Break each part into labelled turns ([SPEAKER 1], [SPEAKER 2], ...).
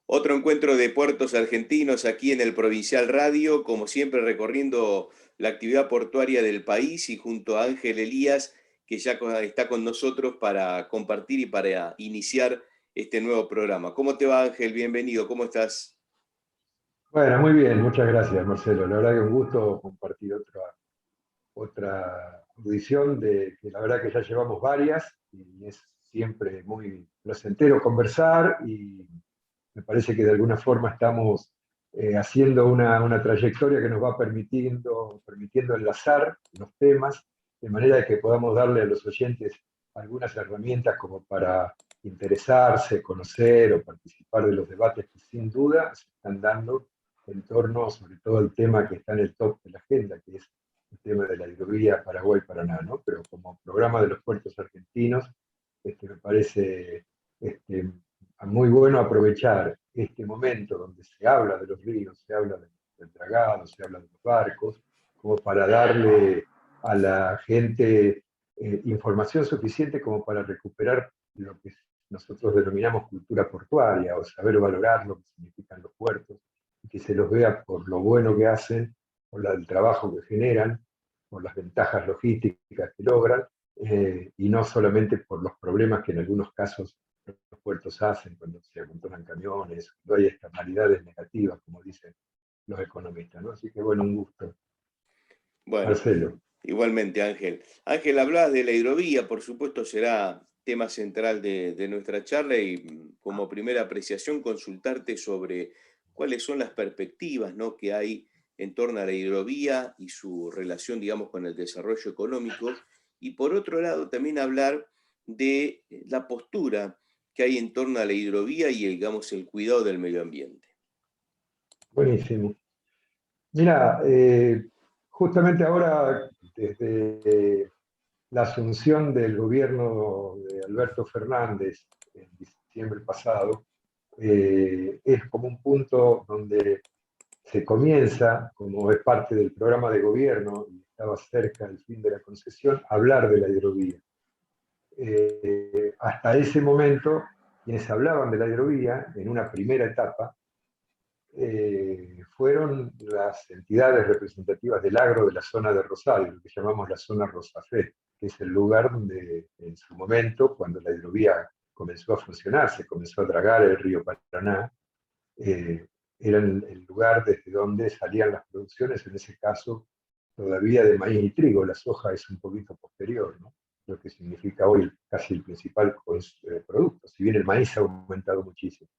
[SPEAKER 1] Otro encuentro de puertos argentinos aquí en el Provincial Radio, como siempre recorriendo la actividad portuaria del país y junto a Ángel Elías, que ya está con nosotros para compartir y para iniciar este nuevo programa. ¿Cómo te va, Ángel? Bienvenido, ¿cómo estás?
[SPEAKER 2] Bueno, muy bien, muchas gracias, Marcelo. La verdad que un gusto compartir otra audición de que la verdad que ya llevamos varias y es siempre muy placentero conversar y me parece que de alguna forma estamos haciendo una trayectoria que nos va permitiendo enlazar los temas de manera de que podamos darle a los oyentes algunas herramientas como para interesarse, conocer o participar de los debates que sin duda se están dando en torno sobre todo al tema que está en el top de la agenda, que es el tema de la hidrovía Paraguay-Paraná, ¿no? Pero como programa de los puertos argentinos, me parece este, muy bueno aprovechar este momento donde se habla de los ríos, se habla del dragado, se habla de los barcos, como para darle a la gente información suficiente como para recuperar lo que nosotros denominamos cultura portuaria, o saber valorar lo que significan los puertos, y que se los vea por lo bueno que hacen, por el trabajo que generan, por las ventajas logísticas que logran, y no solamente por los problemas que en algunos casos los puertos hacen cuando se amontonan camiones, cuando hay externalidades negativas, como dicen los economistas, ¿no? Así que bueno, un gusto.
[SPEAKER 1] Bueno,
[SPEAKER 2] Marcelo.
[SPEAKER 1] igualmente, Ángel. Ángel, hablabas de la hidrovía, por supuesto será tema central de nuestra charla y como primera apreciación consultarte sobre cuáles son las perspectivas, ¿no?, que hay en torno a la hidrovía y su relación, digamos, con el desarrollo económico. Y por otro lado, también hablar de la postura que hay en torno a la hidrovía y, digamos, el cuidado del medio ambiente.
[SPEAKER 2] Buenísimo. Mira, justamente ahora, desde la asunción del gobierno de Alberto Fernández en diciembre pasado, es como un punto donde se comienza, como es parte del programa de gobierno, y estaba cerca del fin de la concesión, a hablar de la hidrovía. Hasta ese momento, quienes hablaban de la hidrovía, en una primera etapa, fueron las entidades representativas del agro de la zona de Rosario, lo que llamamos la zona Rosafé, que es el lugar donde en su momento, cuando la hidrovía comenzó a funcionar, se comenzó a dragar el río Paraná, eh, era el lugar desde donde salían las producciones, en ese caso todavía de maíz y trigo, la soja es un poquito posterior, ¿no? Lo que significa hoy casi el principal producto, si bien el maíz ha aumentado muchísimo.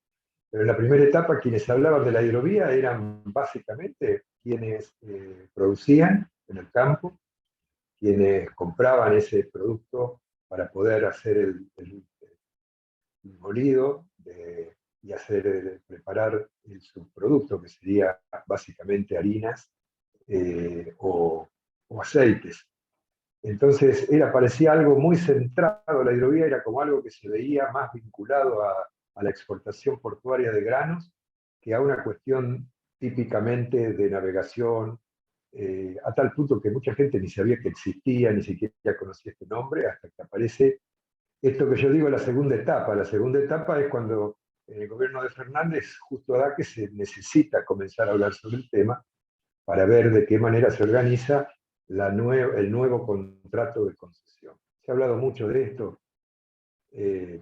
[SPEAKER 2] Pero en la primera etapa quienes hablaban de la hidrovía eran básicamente quienes producían en el campo, quienes compraban ese producto para poder hacer el molido y preparar el subproducto, que sería básicamente harinas o aceites. Entonces parecía algo muy centrado, la hidrovía era como algo que se veía más vinculado a la exportación portuaria de granos que a una cuestión típicamente de navegación, a tal punto que mucha gente ni sabía que existía, ni siquiera conocía este nombre, hasta que aparece esto que yo digo, la segunda etapa. La segunda etapa es cuando en el gobierno de Fernández justo da que se necesita comenzar a hablar sobre el tema para ver de qué manera se organiza el nuevo contrato de concesión. Se ha hablado mucho de esto,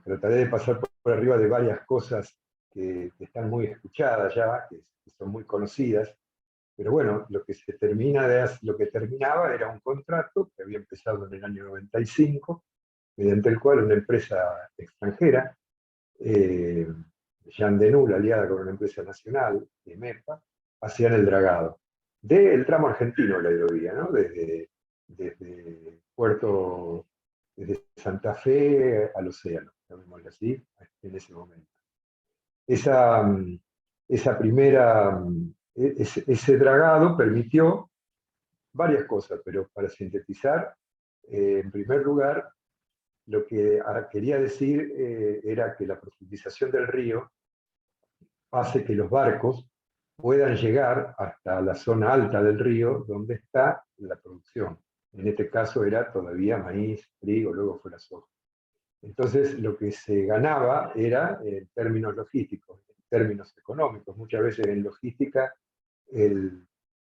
[SPEAKER 2] trataré de pasar por arriba de varias cosas que están muy escuchadas ya, que son muy conocidas, pero bueno, lo que terminaba era un contrato que había empezado en el año 95, mediante el cual una empresa extranjera, Jean Denul, aliada con una empresa nacional, MEPA, hacían el dragado del tramo argentino de la hidrovía, ¿no? Desde Puerto, desde Santa Fe al océano, llamémoslo así, en ese momento. Esa, esa primera, ese dragado permitió varias cosas, pero para sintetizar, en primer lugar, lo que quería decir era que la profundización del río hace que los barcos puedan llegar hasta la zona alta del río donde está la producción. En este caso era todavía maíz, trigo, luego fue la soja. Entonces lo que se ganaba era, en términos logísticos, en términos económicos. Muchas veces en logística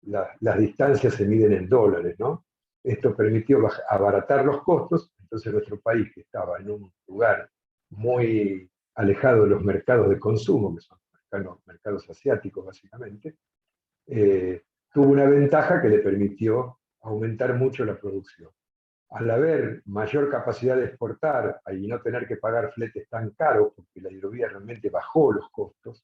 [SPEAKER 2] las distancias se miden en dólares, ¿no? Esto permitió abaratar los costos, entonces nuestro país, que estaba en un lugar muy alejado de los mercados de consumo, que son los mercados asiáticos básicamente, tuvo una ventaja que le permitió aumentar mucho la producción. Al haber mayor capacidad de exportar y no tener que pagar fletes tan caros, porque la hidrovía realmente bajó los costos,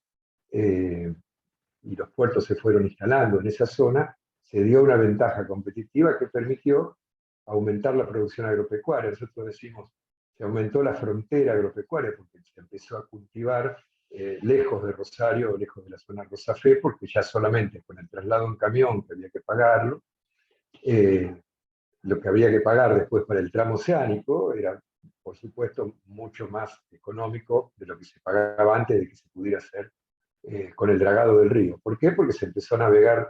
[SPEAKER 2] y los puertos se fueron instalando en esa zona, se dio una ventaja competitiva que permitió aumentar la producción agropecuaria. Nosotros decimos, se aumentó la frontera agropecuaria porque se empezó a cultivar lejos de Rosario, lejos de la zona Rosafé, porque ya solamente con el traslado en camión, que había que pagarlo, lo que había que pagar después para el tramo oceánico era, por supuesto, mucho más económico de lo que se pagaba antes de que se pudiera hacer con el dragado del río. ¿Por qué? Porque se empezó a navegar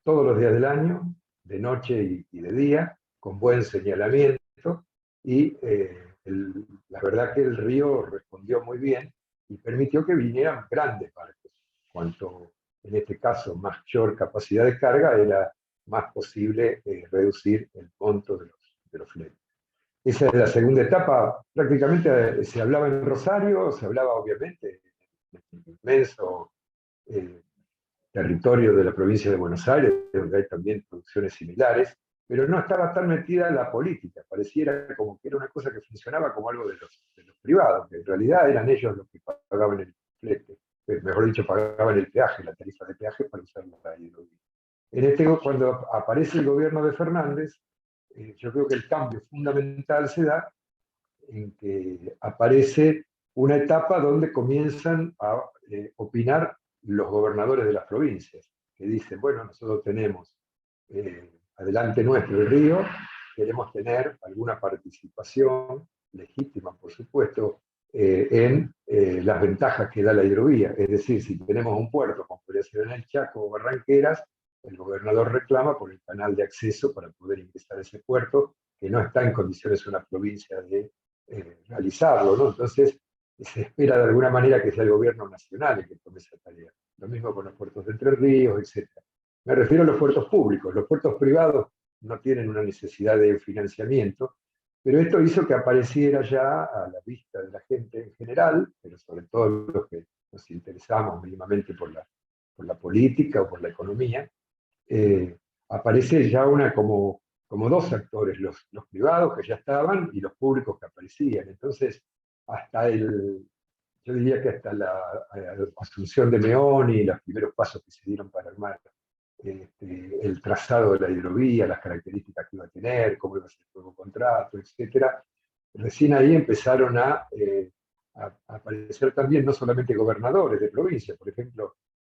[SPEAKER 2] todos los días del año, de noche y de día, con buen señalamiento, y la verdad que el río respondió muy bien y permitió que vinieran grandes barcos. Cuanto, en este caso, mayor capacidad de carga, era más posible reducir el monto de los fletes. Esa es la segunda etapa. Prácticamente se hablaba en Rosario, se hablaba obviamente en el inmenso territorio de la provincia de Buenos Aires, donde hay también producciones similares, pero no estaba tan metida en la política. Pareciera como que era una cosa que funcionaba como algo de los privados, que en realidad eran ellos los que pagaban el flete, mejor dicho, pagaban el peaje, la tarifa de peaje para usar la hidrovía. Cuando aparece el gobierno de Fernández, yo creo que el cambio fundamental se da en que aparece una etapa donde comienzan a opinar los gobernadores de las provincias, que dicen, bueno, nosotros tenemos adelante nuestro el río, queremos tener alguna participación legítima, por supuesto, en las ventajas que da la hidrovía. Es decir, si tenemos un puerto, como podría ser en el Chaco o Barranqueras, el gobernador reclama por el canal de acceso para poder ingresar a ese puerto, que no está en condiciones una provincia de realizarlo, ¿no? Entonces, se espera de alguna manera que sea el gobierno nacional el que tome esa tarea. Lo mismo con los puertos de Entre Ríos, etc. Me refiero a los puertos públicos. Los puertos privados no tienen una necesidad de financiamiento, pero esto hizo que apareciera ya a la vista de la gente en general, pero sobre todo los que nos interesamos mínimamente por la política o por la economía, aparece ya como dos actores, los privados que ya estaban y los públicos que aparecían. Entonces, yo diría que hasta la asunción de Meón y los primeros pasos que se dieron para armar el trazado de la hidrovía, las características que iba a tener, cómo iba a ser el nuevo contrato, etcétera, recién ahí empezaron a aparecer también no solamente gobernadores de provincia, por ejemplo,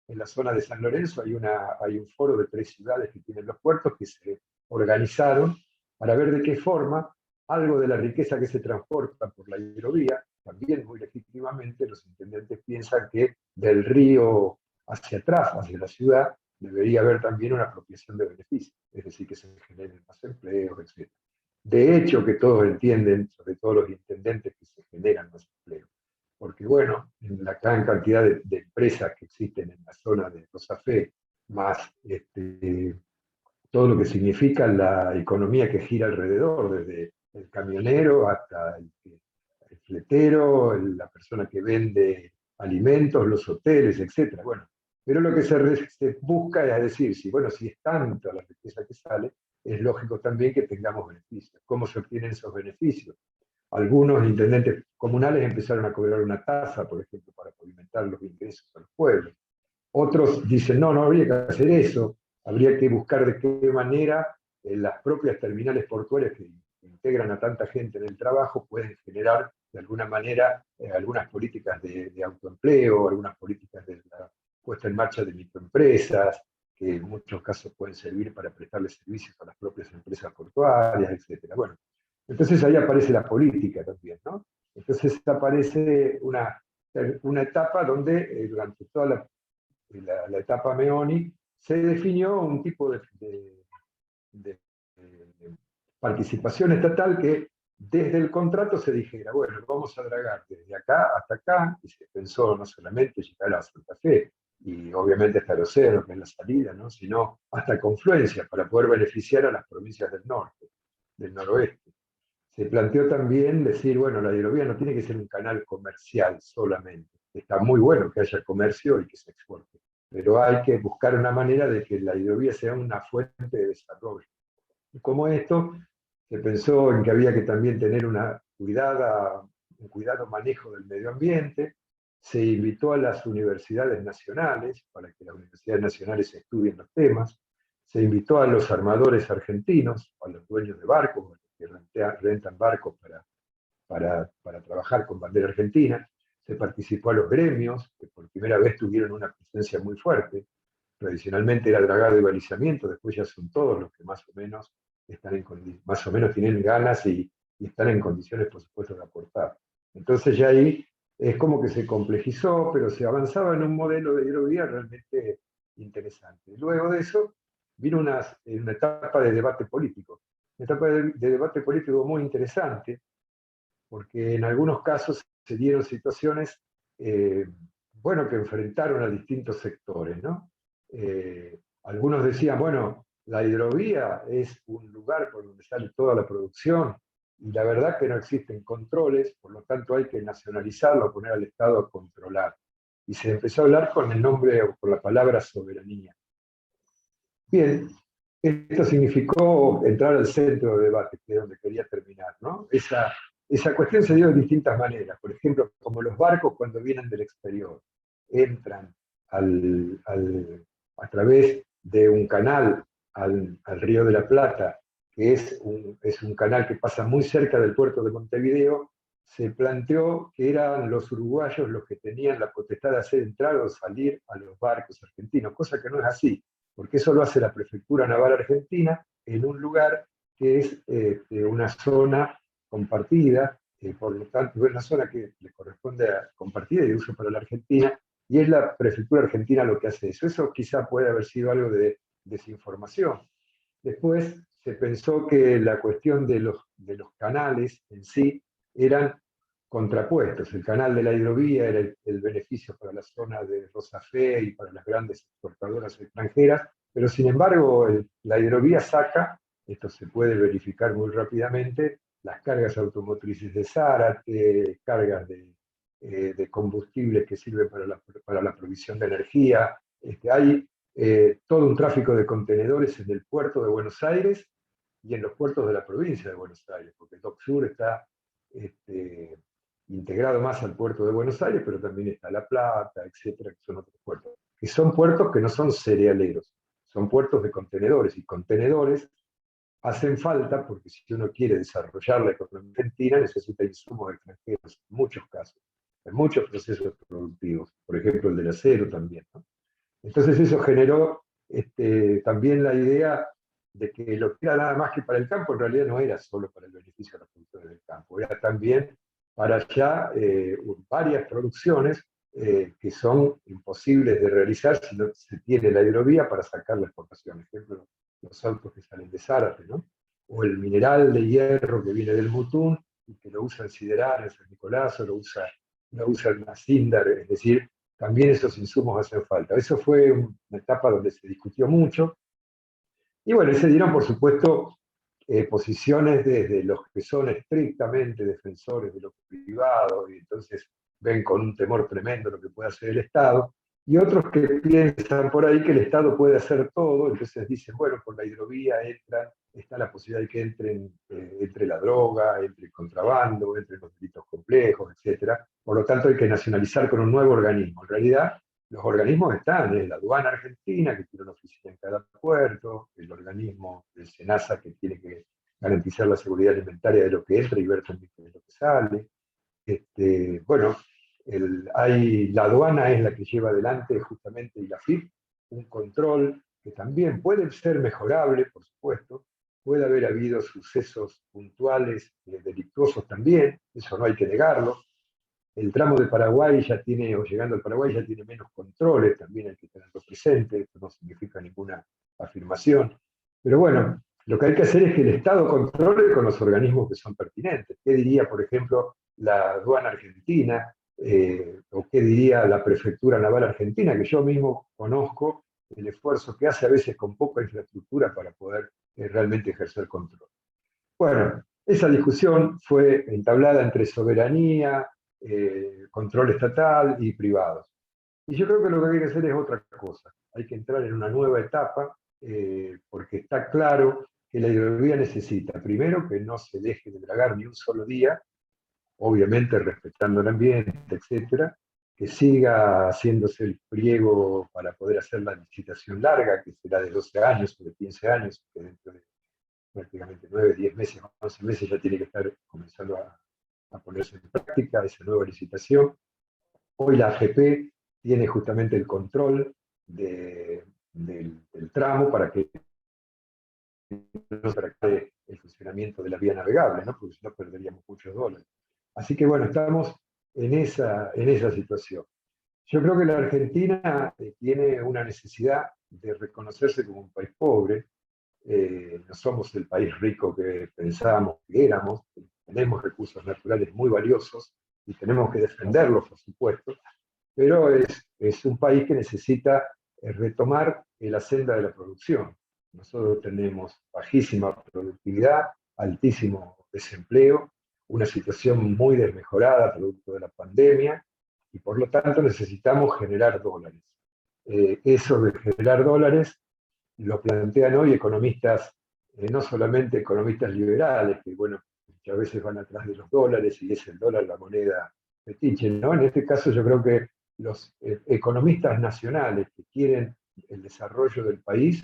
[SPEAKER 2] en la zona de San Lorenzo hay un foro de 3 ciudades que tienen los puertos que se organizaron para ver de qué forma algo de la riqueza que se transporta por la hidrovía, también muy legítimamente los intendentes piensan que del río hacia atrás, hacia la ciudad, debería haber también una apropiación de beneficios, es decir, que se generen más empleos, etc. De hecho, que todos entienden, sobre todo los intendentes, que se generan más empleos. Porque, bueno, en la gran cantidad de empresas que existen en la zona de Rosafé, más todo lo que significa la economía que gira alrededor, desde el camionero hasta el fletero, la persona que vende alimentos, los hoteles, etc. Bueno, pero lo que se busca es decir, si es tanta la riqueza que sale, es lógico también que tengamos beneficios. ¿Cómo se obtienen esos beneficios? Algunos intendentes comunales empezaron a cobrar una tasa, por ejemplo, para pavimentar los ingresos a los pueblos. Otros dicen, no habría que hacer eso, habría que buscar de qué manera las propias terminales portuarias que integran a tanta gente en el trabajo pueden generar de alguna manera algunas políticas de autoempleo, algunas políticas de la puesta en marcha de microempresas, que en muchos casos pueden servir para prestarle servicios a las propias empresas portuarias, etc. Bueno, entonces ahí aparece la política también, ¿no? Entonces aparece una etapa donde durante toda la etapa Meoni se definió un tipo de participación estatal que desde el contrato se dijera, bueno, vamos a dragar desde acá hasta acá, y se pensó no solamente llegar a Santa Fe, y obviamente hasta los cerros, que es la salida, ¿no? Sino hasta Confluencia, para poder beneficiar a las provincias del norte, del noroeste. Se planteó también decir, bueno, la hidrovía no tiene que ser un canal comercial solamente. Está muy bueno que haya comercio y que se exporte, pero hay que buscar una manera de que la hidrovía sea una fuente de desarrollo. Y como esto, se pensó en que había que también tener un cuidado manejo del medio ambiente. Se invitó a las universidades nacionales para que las universidades nacionales estudien los temas. Se invitó a los armadores argentinos, a los dueños de barcos, que rentan barcos para trabajar con bandera argentina. Se participó a los gremios, que por primera vez tuvieron una presencia muy fuerte. Tradicionalmente era dragado y balizamiento, después ya son todos los que más o menos más o menos tienen ganas y están en condiciones, por supuesto, de aportar. Entonces ya ahí es como que se complejizó, pero se avanzaba en un modelo de hidrovía realmente interesante. Luego de eso vino una etapa de debate político, una etapa de debate político muy interesante, porque en algunos casos se dieron situaciones, bueno, que enfrentaron a distintos sectores, ¿no? Algunos decían, bueno, la hidrovía es un lugar por donde sale toda la producción, y la verdad que no existen controles, por lo tanto hay que nacionalizarlo, poner al Estado a controlar. Y se empezó a hablar con el nombre o con la palabra soberanía. Bien, esto significó entrar al centro de debate, que es donde quería terminar, ¿no? Esa cuestión se dio de distintas maneras. Por ejemplo, como los barcos cuando vienen del exterior entran a través de un canal al Río de la Plata, que es un canal que pasa muy cerca del puerto de Montevideo, se planteó que eran los uruguayos los que tenían la potestad de hacer entrar o salir a los barcos argentinos, cosa que no es así, porque eso lo hace la Prefectura Naval Argentina en un lugar que es una zona compartida, por lo tanto es una zona que le corresponde a compartida y de uso para la Argentina, y es la Prefectura Argentina lo que hace eso. Eso quizá puede haber sido algo de desinformación. Después se pensó que la cuestión de los canales en sí eran contrapuestos. El canal de la hidrovía era el beneficio para la zona de Rosa Fe y para las grandes exportadoras extranjeras, pero sin embargo la hidrovía saca, esto se puede verificar muy rápidamente, las cargas automotrices de Zárate, cargas de combustibles que sirven para la provisión de energía. Hay todo un tráfico de contenedores en el puerto de Buenos Aires y en los puertos de la provincia de Buenos Aires, porque el Dock Sur está integrado más al puerto de Buenos Aires, pero también está La Plata, etcétera, que son otros puertos. Que son puertos que no son cerealeros, son puertos de contenedores, y contenedores hacen falta porque si uno quiere desarrollar la economía argentina necesita insumos extranjeros, en muchos casos, en muchos procesos productivos, por ejemplo el del acero también, ¿no? Entonces eso generó también la idea de que lo que era nada más que para el campo, en realidad no era solo para el beneficio de los productores del campo, era también para ya varias producciones que son imposibles de realizar si no se tiene la hidrovía para sacar la exportación. Por ejemplo, los autos que salen de Zárate, ¿no? O el mineral de hierro que viene del Mutún y que lo usa en Siderar, en San Nicolás, o lo usa en Nacíndar, es decir, también esos insumos hacen falta. Eso fue una etapa donde se discutió mucho. Y bueno, se dieron, por supuesto, posiciones desde los que son estrictamente defensores de lo privado, y entonces ven con un temor tremendo lo que puede hacer el Estado, y otros que piensan por ahí que el Estado puede hacer todo, entonces dicen, bueno, por la hidrovía está la posibilidad de que entre la droga, entre el contrabando, entre los delitos complejos, etc. Por lo tanto, hay que nacionalizar con un nuevo organismo. En realidad, los organismos están, es la aduana argentina, que tiene una oficina en cada puerto, el organismo del SENASA, que tiene que garantizar la seguridad alimentaria de lo que entra y ver también de lo que sale. Bueno, la aduana es la que lleva adelante justamente, y la FIP, un control que también puede ser mejorable, por supuesto, puede haber habido sucesos puntuales delictuosos también, eso no hay que negarlo. El tramo de Paraguay ya tiene, o llegando al Paraguay, ya tiene menos controles, también hay que tenerlo presente, esto no significa ninguna afirmación. Pero bueno, lo que hay que hacer es que el Estado controle con los organismos que son pertinentes. ¿Qué diría, por ejemplo, la aduana argentina o qué diría la Prefectura Naval Argentina, que yo mismo conozco el esfuerzo que hace a veces con poca infraestructura para poder realmente ejercer control. Bueno, esa discusión fue entablada entre soberanía, control estatal y privados. Y yo creo que lo que hay que hacer es otra cosa. Hay que entrar en una nueva etapa, porque está claro que la hidrovía necesita, primero, que no se deje de dragar ni un solo día, obviamente respetando el ambiente, etcétera, que siga haciéndose el pliego para poder hacer la licitación larga, que será de 12 años o de 15 años, que dentro de prácticamente 9, 10 meses, 11 meses ya tiene que estar comenzando a ponerse en práctica esa nueva licitación. Hoy la AGP tiene justamente el control del tramo para que no se requiere el funcionamiento de la vía navegable, ¿no? Porque si no perderíamos muchos dólares. Así que bueno, estamos en esa situación. Yo creo que la Argentina tiene una necesidad de reconocerse como un país pobre. No somos el país rico que pensábamos que éramos, tenemos recursos naturales muy valiosos y tenemos que defenderlos, por supuesto, pero es un país que necesita retomar la senda de la producción. Nosotros tenemos bajísima productividad, altísimo desempleo, una situación muy desmejorada producto de la pandemia, y por lo tanto necesitamos generar dólares. Eso de generar dólares lo plantean hoy economistas, no solamente economistas liberales, que bueno, que a veces van atrás de los dólares y es el dólar la moneda fetiche, ¿no? En este caso yo creo que los economistas nacionales que quieren el desarrollo del país,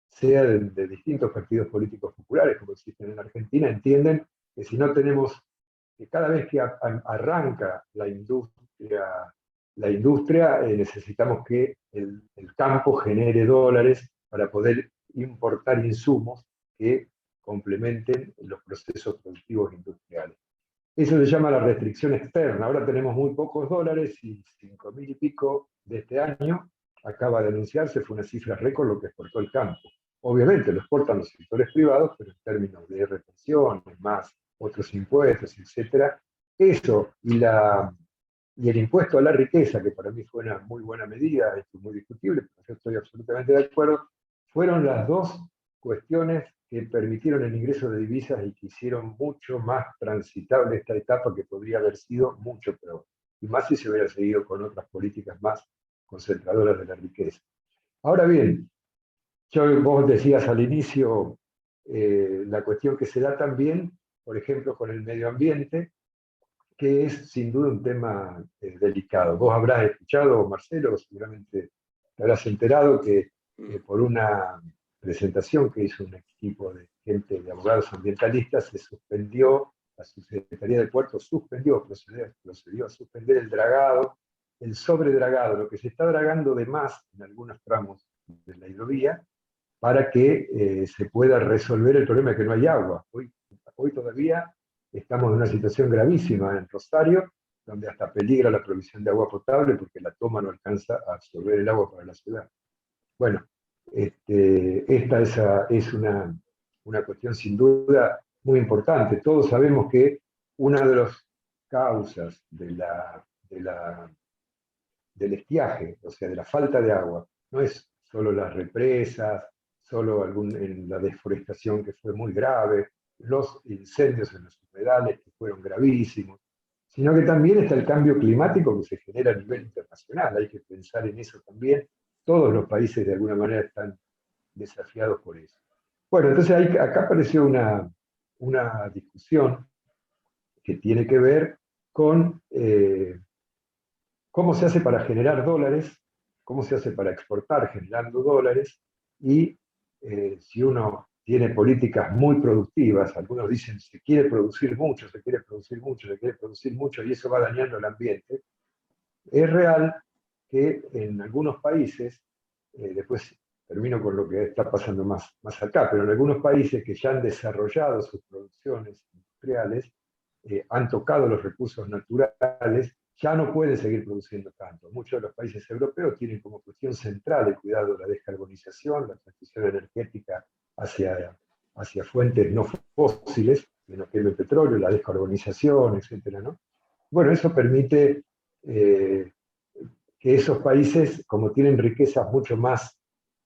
[SPEAKER 2] sea de distintos partidos políticos populares como existen en Argentina, entienden que si no tenemos, que cada vez que arranca la industria necesitamos que el campo genere dólares para poder importar insumos que complementen los procesos productivos industriales. Eso se llama la restricción externa. Ahora tenemos muy pocos dólares y 5.000 y pico de este año acaba de anunciarse, fue una cifra récord lo que exportó el campo. Obviamente lo exportan los sectores privados, pero en términos de retención, más otros impuestos, etcétera, eso y el impuesto a la riqueza, que para mí fue una muy buena medida, esto es muy discutible, pero yo estoy absolutamente de acuerdo, fueron las dos cuestiones que permitieron el ingreso de divisas y que hicieron mucho más transitable esta etapa que podría haber sido mucho peor. Y más si se hubiera seguido con otras políticas más concentradoras de la riqueza. Ahora bien, vos decías al inicio la cuestión que se da también, por ejemplo, con el medio ambiente, que es sin duda un tema delicado. Vos habrás escuchado, Marcelo, seguramente te habrás enterado que por una presentación que hizo un equipo de gente, de abogados ambientalistas, se suspendió, la Subsecretaría del Puerto procedió a suspender el dragado, el sobredragado, lo que se está dragando de más en algunos tramos de la hidrovía, para que se pueda resolver el problema de que no hay agua. Hoy todavía estamos en una situación gravísima en Rosario, donde hasta peligra la provisión de agua potable porque la toma no alcanza a absorber el agua para la ciudad. Bueno, esta es una cuestión sin duda muy importante. Todos sabemos que una de las causas del estiaje, o sea, de la falta de agua, no es solo las represas, solo en la deforestación que fue muy grave, los incendios en los humedales que fueron gravísimos, sino que también está el cambio climático que se genera a nivel internacional. Hay que pensar en eso también. Todos los países de alguna manera están desafiados por eso. Bueno, entonces acá apareció una discusión que tiene que ver con cómo se hace para generar dólares, cómo se hace para exportar generando dólares, y si uno tiene políticas muy productivas, algunos dicen se quiere producir mucho, se quiere producir mucho, se quiere producir mucho, y eso va dañando el ambiente. Es real que en algunos países, después termino con lo que está pasando más acá, pero en algunos países que ya han desarrollado sus producciones industriales, han tocado los recursos naturales, ya no pueden seguir produciendo tanto. Muchos de los países europeos tienen como cuestión central el cuidado de la descarbonización, la transición energética hacia fuentes no fósiles, que no quemen petróleo, la descarbonización, etcétera, ¿no? Bueno, eso permite eh, que esos países, como tienen riquezas mucho más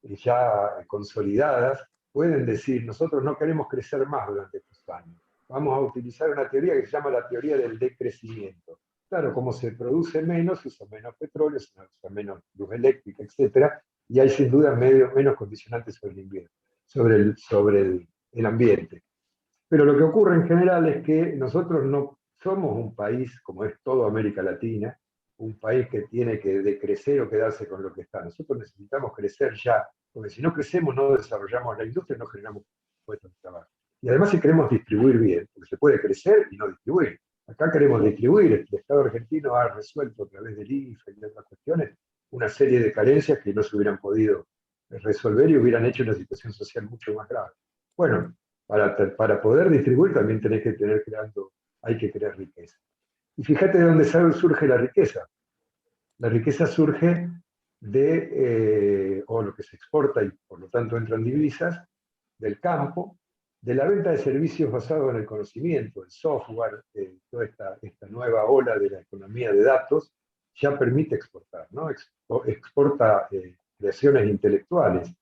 [SPEAKER 2] ya consolidadas, pueden decir, nosotros no queremos crecer más durante estos años. Vamos a utilizar una teoría que se llama la teoría del decrecimiento. Claro, como se produce menos, se usa menos petróleo, se usa menos luz eléctrica, etcétera, y hay sin duda menos condicionantes sobre el invierno, sobre el ambiente. Pero lo que ocurre en general es que nosotros no somos un país, como es toda América Latina, un país que tiene que decrecer o quedarse con lo que está. Nosotros necesitamos crecer ya, porque si no crecemos no desarrollamos la industria, no generamos puestos de trabajo. Y además si queremos distribuir bien, porque se puede crecer y no distribuir. Acá queremos distribuir, el Estado argentino ha resuelto a través del IFE y de otras cuestiones una serie de carencias que no se hubieran podido resolver y hubieran hecho una situación social mucho más grave. Bueno, para poder distribuir también tenés que tener creando, hay que crear riqueza. Y fíjate de dónde surge la riqueza. La riqueza surge o lo que se exporta y por lo tanto entran divisas, del campo, de la venta de servicios basados en el conocimiento, el software, toda esta nueva ola de la economía de datos, ya permite exportar, ¿no? Exporta creaciones intelectuales,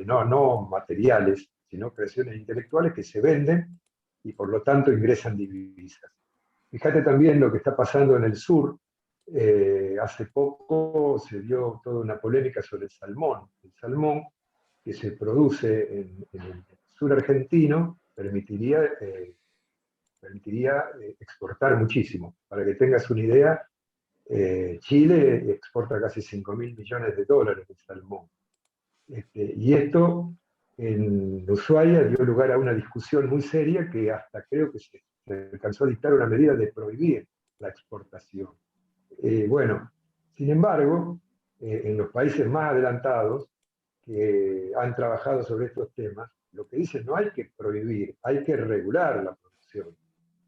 [SPEAKER 2] no materiales, sino creaciones intelectuales que se venden y por lo tanto ingresan divisas. Fíjate también lo que está pasando en el sur. Hace poco se dio toda una polémica sobre el salmón. El salmón que se produce en el sur argentino permitiría exportar muchísimo. Para que tengas una idea, Chile exporta casi 5.000 millones de dólares de salmón. Y esto en Ushuaia dio lugar a una discusión muy seria que hasta creo que se alcanzó a dictar una medida de prohibir la exportación. Bueno, sin embargo, en los países más adelantados que han trabajado sobre estos temas, lo que dicen no hay que prohibir, hay que regular la producción.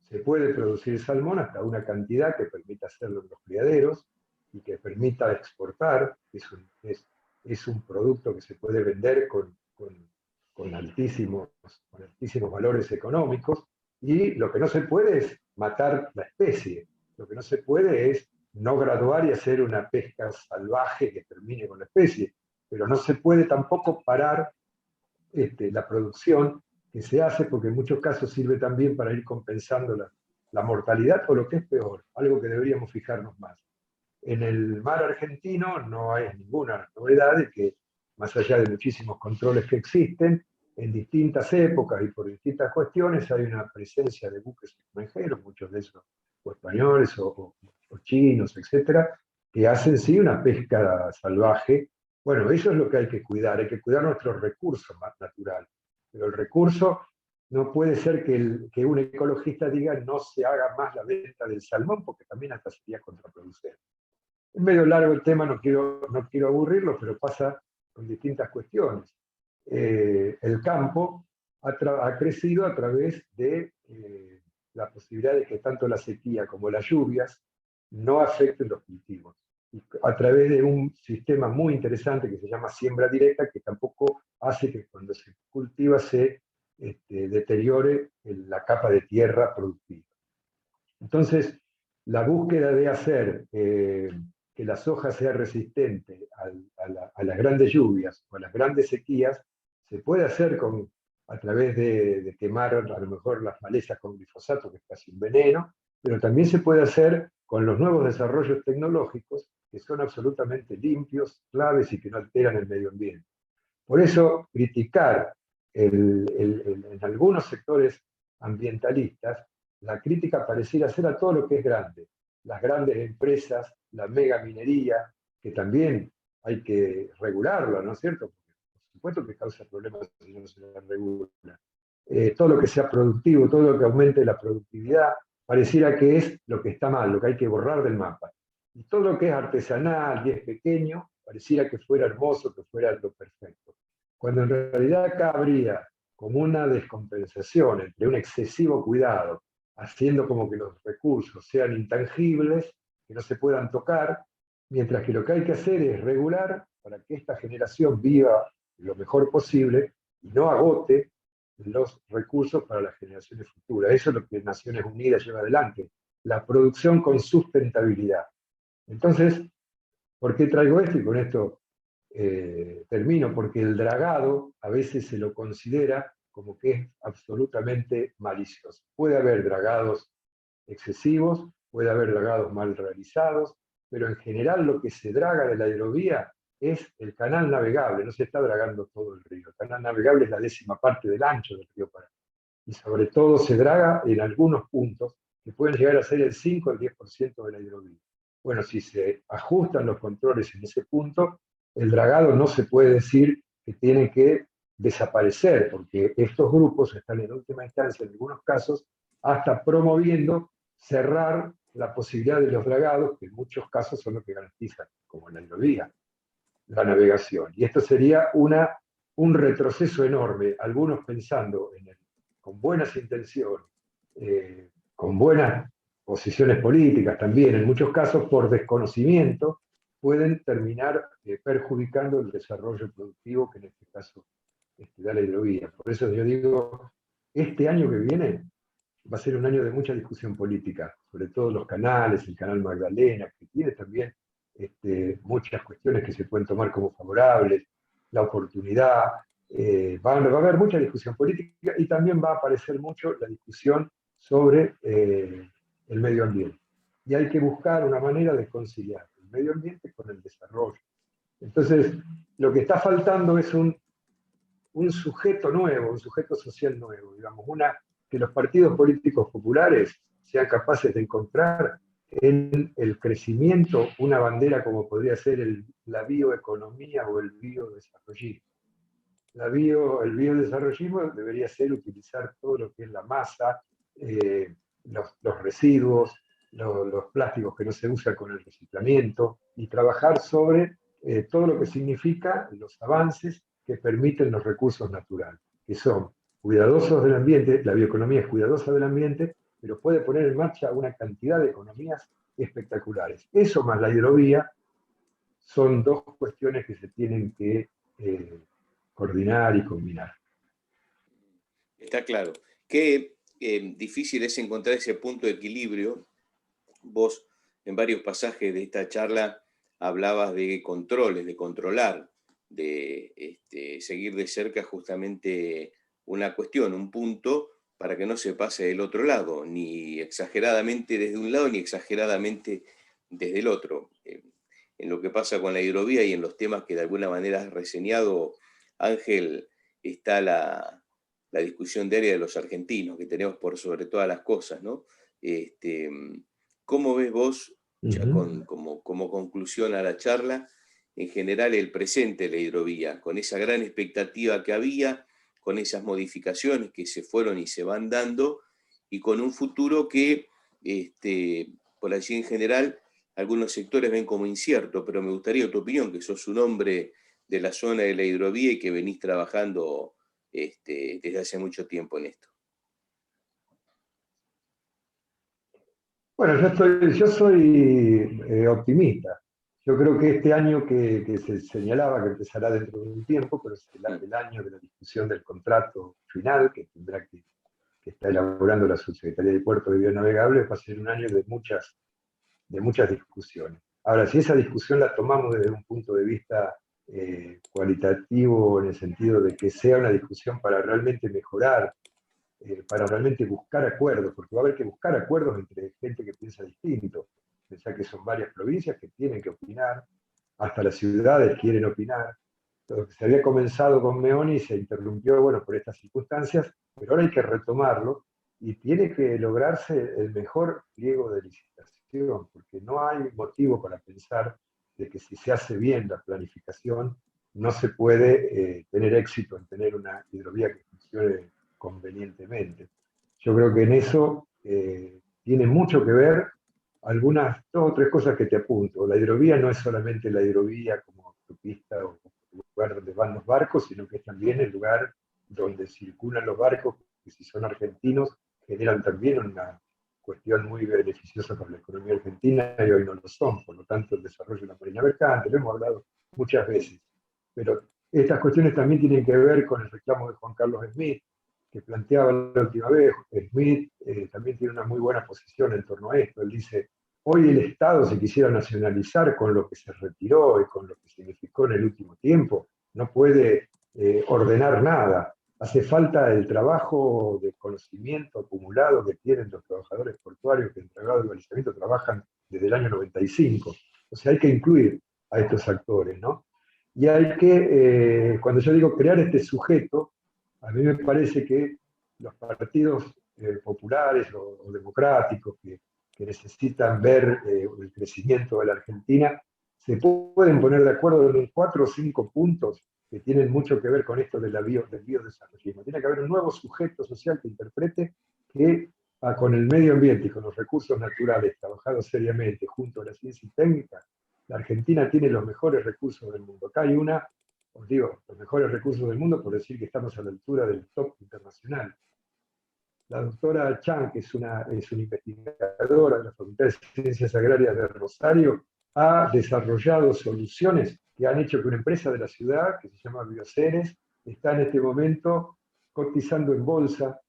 [SPEAKER 2] Se puede producir salmón hasta una cantidad que permita hacerlo en los criaderos y que permita exportar, es un producto que se puede vender con altísimos valores económicos, y lo que no se puede es matar la especie, lo que no se puede es no graduar y hacer una pesca salvaje que termine con la especie, pero no se puede tampoco parar la producción que se hace, porque en muchos casos sirve también para ir compensando la mortalidad o lo que es peor, algo que deberíamos fijarnos más. En el mar argentino no hay ninguna novedad de que, más allá de muchísimos controles que existen, en distintas épocas y por distintas cuestiones hay una presencia de buques extranjeros, muchos de esos o españoles o chinos, etcétera, que hacen sí una pesca salvaje. Bueno, eso es lo que hay que cuidar nuestros recursos naturales. Pero el recurso no puede ser que un ecologista diga no se haga más la venta del salmón, porque también hasta sería contraproducente. Es medio largo el tema, no quiero aburrirlo, pero pasa con distintas cuestiones. El campo ha crecido a través de la posibilidad de que tanto la sequía como las lluvias no afecten los cultivos. Y a través de un sistema muy interesante que se llama siembra directa, que tampoco hace que cuando se cultiva se deteriore la capa de tierra productiva. Entonces, la búsqueda de hacer que la soja sea resistente a las grandes lluvias o a las grandes sequías se puede hacer a través de quemar a lo mejor las malezas con glifosato, que es casi un veneno, pero también se puede hacer con los nuevos desarrollos tecnológicos que son absolutamente limpios, claves y que no alteran el medio ambiente. Por eso, criticar en algunos sectores ambientalistas, la crítica pareciera ser a todo lo que es grande. Las grandes empresas, la mega minería, que también hay que regularlo, ¿no es cierto? Porque por supuesto que causa problemas si no se la regula. Todo lo que sea productivo, todo lo que aumente la productividad, pareciera que es lo que está mal, lo que hay que borrar del mapa. Y todo lo que es artesanal y es pequeño, pareciera que fuera hermoso, que fuera lo perfecto. Cuando en realidad acá habría como una descompensación entre un excesivo cuidado, haciendo como que los recursos sean intangibles, que no se puedan tocar, mientras que lo que hay que hacer es regular para que esta generación viva lo mejor posible y no agote los recursos para las generaciones futuras. Eso es lo que Naciones Unidas lleva adelante, la producción con sustentabilidad. Entonces, ¿por qué traigo esto? Y con esto termino, porque el dragado a veces se lo considera como que es absolutamente malicioso. Puede haber dragados excesivos, puede haber dragados mal realizados, pero en general lo que se draga de la hidrovía es el canal navegable, no se está dragando todo el río. El canal navegable es la 10ª parte del ancho del río Paraná. Y sobre todo se draga en algunos puntos que pueden llegar a ser el 5 o el 10% de la hidrovía. Bueno, si se ajustan los controles en ese punto, el dragado no se puede decir que tiene que desaparecer, porque estos grupos están en última instancia, en algunos casos, hasta promoviendo cerrar la posibilidad de los dragados, que en muchos casos son los que garantizan, como en la hidrovía, la navegación. Y esto sería un retroceso enorme, algunos pensando con buenas intenciones, con buenas posiciones políticas también, en muchos casos por desconocimiento, pueden terminar perjudicando el desarrollo productivo que en este caso da la hidrovía. Por eso yo digo, este año que viene va a ser un año de mucha discusión política, sobre todo los canales, el canal Magdalena, que tiene también muchas cuestiones que se pueden tomar como favorables, la oportunidad, va a haber mucha discusión política y también va a aparecer mucho la discusión sobre el medio ambiente. Y hay que buscar una manera de conciliar el medio ambiente con el desarrollo. Entonces, lo que está faltando es un sujeto nuevo, un sujeto social nuevo, digamos, que los partidos políticos populares sean capaces de encontrar en el crecimiento una bandera como podría ser la bioeconomía o el biodesarrollismo. El biodesarrollismo debería ser utilizar todo lo que es la masa, los residuos, los plásticos que no se usan con el reciclamiento, y trabajar sobre todo lo que significa los avances que permiten los recursos naturales, que son cuidadosos del ambiente. La bioeconomía es cuidadosa del ambiente, pero puede poner en marcha una cantidad de economías espectaculares. Eso más la hidrovía son dos cuestiones que se tienen que coordinar y combinar.
[SPEAKER 1] Está claro. Qué difícil es encontrar ese punto de equilibrio. Vos, en varios pasajes de esta charla, hablabas de controles, de controlar, de seguir de cerca justamente una cuestión, un punto, para que no se pase del otro lado, ni exageradamente desde un lado, ni exageradamente desde el otro. En lo que pasa con la hidrovía y en los temas que de alguna manera has reseñado, Ángel, está la discusión diaria de los argentinos, que tenemos por sobre todas las cosas, ¿no? ¿Cómo ves vos, ya como conclusión a la charla, en general el presente de la hidrovía, con esa gran expectativa que había, con esas modificaciones que se fueron y se van dando, y con un futuro que, por allí en general, algunos sectores ven como incierto, pero me gustaría tu opinión, que sos un hombre de la zona de la hidrovía y que venís trabajando desde hace mucho tiempo en esto?
[SPEAKER 2] Bueno, yo soy optimista. Yo creo que este año que se señalaba, que empezará dentro de un tiempo, pero es el año de la discusión del contrato final, que tendrá que está elaborando la Subsecretaría de Puertos y Bionavegables, va a ser un año de muchas discusiones. Ahora, si esa discusión la tomamos desde un punto de vista cualitativo, en el sentido de que sea una discusión para realmente mejorar, para realmente buscar acuerdos, porque va a haber que buscar acuerdos entre gente que piensa distinto. Pensá que son varias provincias que tienen que opinar, hasta las ciudades quieren opinar. Se había comenzado con Meoni y se interrumpió, bueno, por estas circunstancias, pero ahora hay que retomarlo y tiene que lograrse el mejor pliego de licitación, porque no hay motivo para pensar de que si se hace bien la planificación, no se puede tener éxito en tener una hidrovía que funcione convenientemente. Yo creo que en eso tiene mucho que ver algunas, dos o tres cosas que te apunto. La hidrovía no es solamente la hidrovía como autopista o lugar donde van los barcos, sino que es también el lugar donde circulan los barcos, que si son argentinos, generan también una cuestión muy beneficiosa para la economía argentina y hoy no lo son. Por lo tanto, el desarrollo de la marina mercante, lo hemos hablado muchas veces. Pero estas cuestiones también tienen que ver con el reclamo de Juan Carlos Smith, que planteaba la última vez. Smith también tiene una muy buena posición en torno a esto. Él dice, hoy el Estado se quisiera nacionalizar con lo que se retiró y con lo que significó en el último tiempo, no puede ordenar nada. Hace falta el trabajo de conocimiento acumulado que tienen los trabajadores portuarios que en Tratado de Balizamiento trabajan desde el año 95. O sea, hay que incluir a estos actores, ¿no? Y hay que, cuando yo digo crear este sujeto, a mí me parece que los partidos populares o democráticos que necesitan ver el crecimiento de la Argentina, se pueden poner de acuerdo en 4 o 5 puntos que tienen mucho que ver con esto del biodesarrollismo. Tiene que haber un nuevo sujeto social que interprete que con el medio ambiente y con los recursos naturales trabajados seriamente junto a la ciencia y técnica, la Argentina tiene los mejores recursos del mundo. Acá hay os digo, los mejores recursos del mundo por decir que estamos a la altura del top internacional. La doctora Chan, que es una investigadora de la Facultad de Ciencias Agrarias de Rosario, ha desarrollado soluciones que han hecho que una empresa de la ciudad, que se llama Bioceres, está en este momento cotizando en bolsa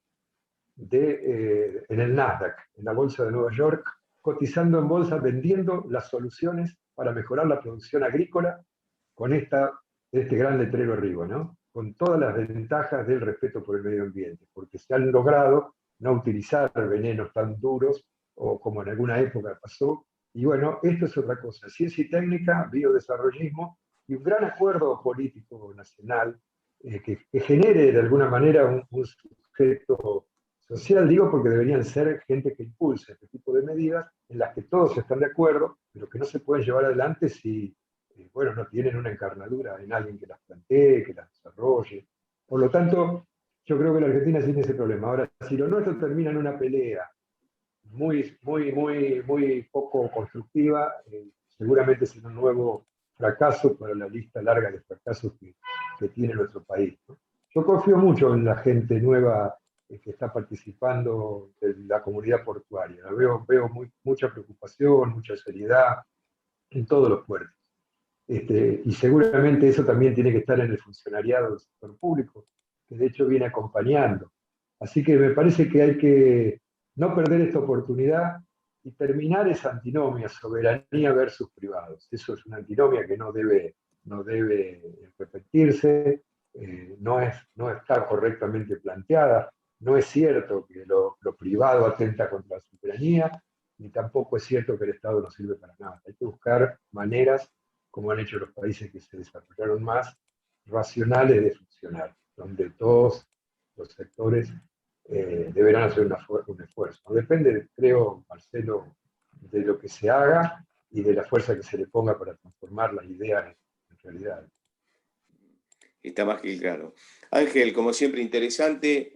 [SPEAKER 2] en el Nasdaq, en la bolsa de Nueva York, cotizando en bolsa, vendiendo las soluciones para mejorar la producción agrícola con este gran letrero arriba, ¿no? Con todas las ventajas del respeto por el medio ambiente, porque se han logrado no utilizar venenos tan duros o como en alguna época pasó. Y bueno, esto es otra cosa, ciencia y técnica, biodesarrollismo y un gran acuerdo político nacional que genere de alguna manera un sujeto social, digo, porque deberían ser gente que impulse este tipo de medidas en las que todos están de acuerdo, pero que no se pueden llevar adelante si bueno, no tienen una encarnadura en alguien que las plantee, que las desarrolle. Por lo tanto, yo creo que la Argentina tiene ese problema. Ahora, si lo nuestro termina en una pelea muy poco constructiva, seguramente será un nuevo fracaso para la lista larga de fracasos que tiene nuestro país, ¿no? Yo confío mucho en la gente nueva que está participando de la comunidad portuaria. Veo mucha preocupación, mucha seriedad en todos los puertos. Y seguramente eso también tiene que estar en el funcionariado del sector público, que de hecho viene acompañando. Así que me parece que hay que no perder esta oportunidad y terminar esa antinomia, soberanía versus privados. Eso es una antinomia que no debe repetirse, no está correctamente planteada. No es cierto que lo privado atenta contra la soberanía, ni tampoco es cierto que el Estado no sirve para nada. Hay que buscar maneras, como han hecho los países que se desarrollaron más, racionales de funcionar, donde todos los sectores deberán hacer un esfuerzo. Depende, creo, Marcelo, de lo que se haga y de la fuerza que se le ponga para transformar las ideas en realidad.
[SPEAKER 1] Está más que claro. Ángel, como siempre, interesante,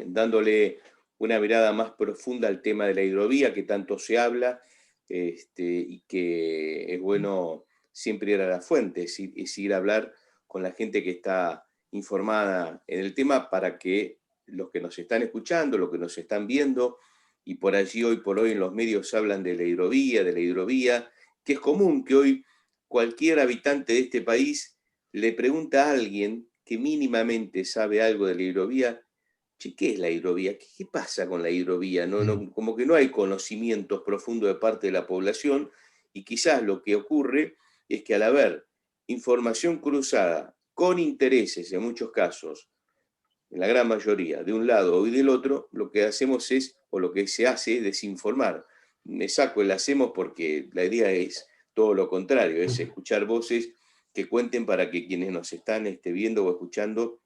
[SPEAKER 1] dándole una mirada más profunda al tema de la hidrovía que tanto se habla, y que es bueno siempre ir a la fuente, es ir a hablar con la gente que está informada en el tema para que los que nos están escuchando, los que nos están viendo, y por allí hoy por hoy en los medios hablan de la hidrovía, que es común que hoy cualquier habitante de este país le pregunta a alguien que mínimamente sabe algo de la hidrovía, che, ¿qué es la hidrovía? ¿Qué pasa con la hidrovía? Como que no hay conocimientos profundos de parte de la población y quizás lo que ocurre es que al haber información cruzada con intereses en muchos casos, en la gran mayoría, de un lado y del otro, lo que hacemos es, o lo que se hace es desinformar. Me saco el hacemos porque la idea es todo lo contrario, es escuchar voces que cuenten para que quienes nos están viendo o escuchando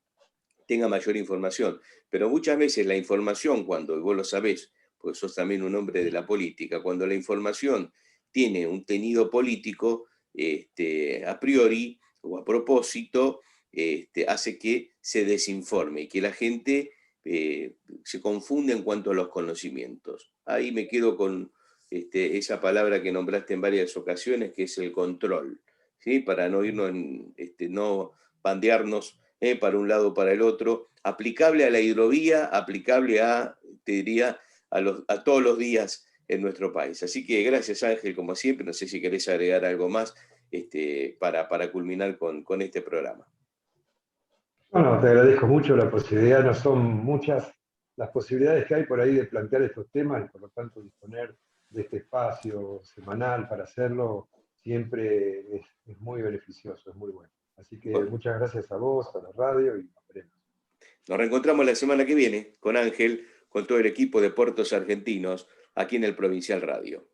[SPEAKER 1] tengan mayor información. Pero muchas veces la información, cuando, y vos lo sabés, pues sos también un hombre de la política, cuando la información tiene un tenido político, a priori o a propósito, hace que se desinforme y que la gente se confunde en cuanto a los conocimientos. Ahí me quedo con esa palabra que nombraste en varias ocasiones, que es el control, ¿sí? Para no irnos, no bandearnos para un lado o para el otro, aplicable a la hidrovía, aplicable te diría, a todos los días en nuestro país. Así que gracias Ángel, como siempre, no sé si querés agregar algo más para culminar con este programa.
[SPEAKER 2] Bueno, te agradezco mucho la posibilidad, no son muchas las posibilidades que hay por ahí de plantear estos temas y por lo tanto disponer este espacio semanal para hacerlo, siempre es muy beneficioso, es muy bueno. Así que
[SPEAKER 1] Bueno,
[SPEAKER 2] muchas gracias a vos, a la radio, y nos veremos.
[SPEAKER 1] nos reencontramos la semana que viene con Ángel, con todo el equipo de Puertos Argentinos, aquí en el Provincial Radio.